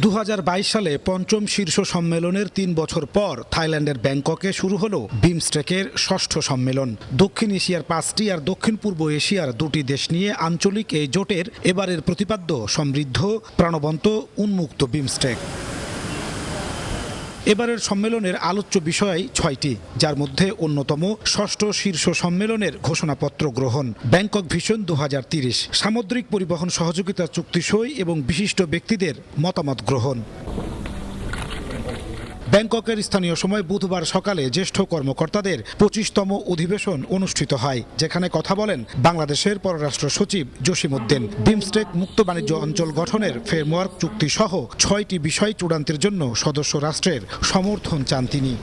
2022 সালে পঞ্চম শীর্ষ সম্মেলনের 3 বছর পর থাইল্যান্ডের ব্যাংককে শুরু হলো বিমস্টেকের ষষ্ঠ সম্মেলন। দক্ষিণ এশিয়ার 5টি আর দক্ষিণ পূর্ব এশিয়ার 2টি দেশ নিয়ে আঞ্চলিক এই জোটের এবারের প্রতিপাদ্য সমৃদ্ধ, প্রাণবন্ত, উন্মুক্ত বিমস্টেক। এবারের সম্মেলনের আলোচ্য বিষয় 6টি, যার মধ্যে অন্যতম ষষ্ঠ শীর্ষ সম্মেলনের ঘোষণাপত্র গ্রহণ, ব্যাংকক ভিশন 2030, সামুদ্রিক পরিবহন সহযোগিতা চুক্তি সই এবং বিশিষ্ট ব্যক্তিদের মতামত গ্রহণ। ব্যাংককের স্থানীয় সময় বুধবার সকালে জ্যেষ্ঠ কর্মকর্তাদের 25তম অধিবেশন অনুষ্ঠিত হয়, যেখানে কথা বলেন বাংলাদেশের পররাষ্ট্র সচিব জসিমউদ্দিন। বিমস্টেক মুক্ত বাণিজ্য অঞ্চল গঠনের ফ্রেমওয়ার্ক চুক্তি সহ 6টি বিষয় চূড়ান্তের জন্য সদস্য রাষ্ট্রের সমর্থন চান তিনি।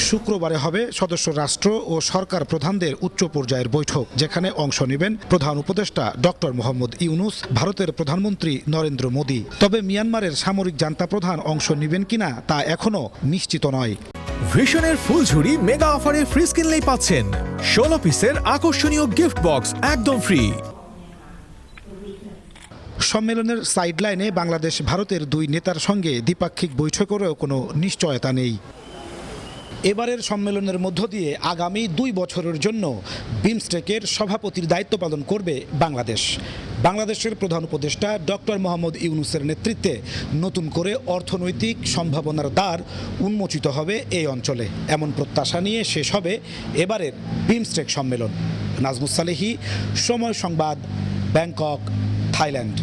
শুক্রবারে হবে সদস্য রাষ্ট্র ও সরকার প্রধানদের উচ্চ পর্যায়ের বৈঠক, যেখানে অংশ নেবেন প্রধান উপদেষ্টা ডক্টর মোহাম্মদ ইউনূস, ভারতের প্রধানমন্ত্রী নরেন্দ্র মোদী। তবে মিয়ানমারের সামরিক জান্তা প্রধান অংশ নেবেন কিনা তা এখনও নিশ্চিত নয়। ভিশনের ফুলঝুরি মেগা অফারে ফ্রিজ কিনলেই পাচ্ছেন 16 পিসের আকর্ষণীয় গিফট বক্স একদম ফ্রি। সম্মেলনের সাইডলাইনে বাংলাদেশ ভারতের 2 নেতার সঙ্গে দ্বিপাক্ষিক বৈঠকেরও কোনো নিশ্চয়তা নেই। এবারের সম্মেলনের মধ্য দিয়ে আগামী 2 বছরের জন্য বিমস্টেকের সভাপতির দায়িত্ব পালন করবে বাংলাদেশ। বাংলাদেশের প্রধান উপদেষ্টা ডক্টর মোহাম্মদ ইউনূসের নেতৃত্বে নতুন করে অর্থনৈতিক সম্ভাবনার দ্বার উন্মোচিত হবে এই অঞ্চলে, এমন প্রত্যাশা নিয়ে শেষ হবে এবারের বিমস্টেক সম্মেলন। নাজমুস সালেহী, সময় সংবাদ, ব্যাংকক, থাইল্যান্ড।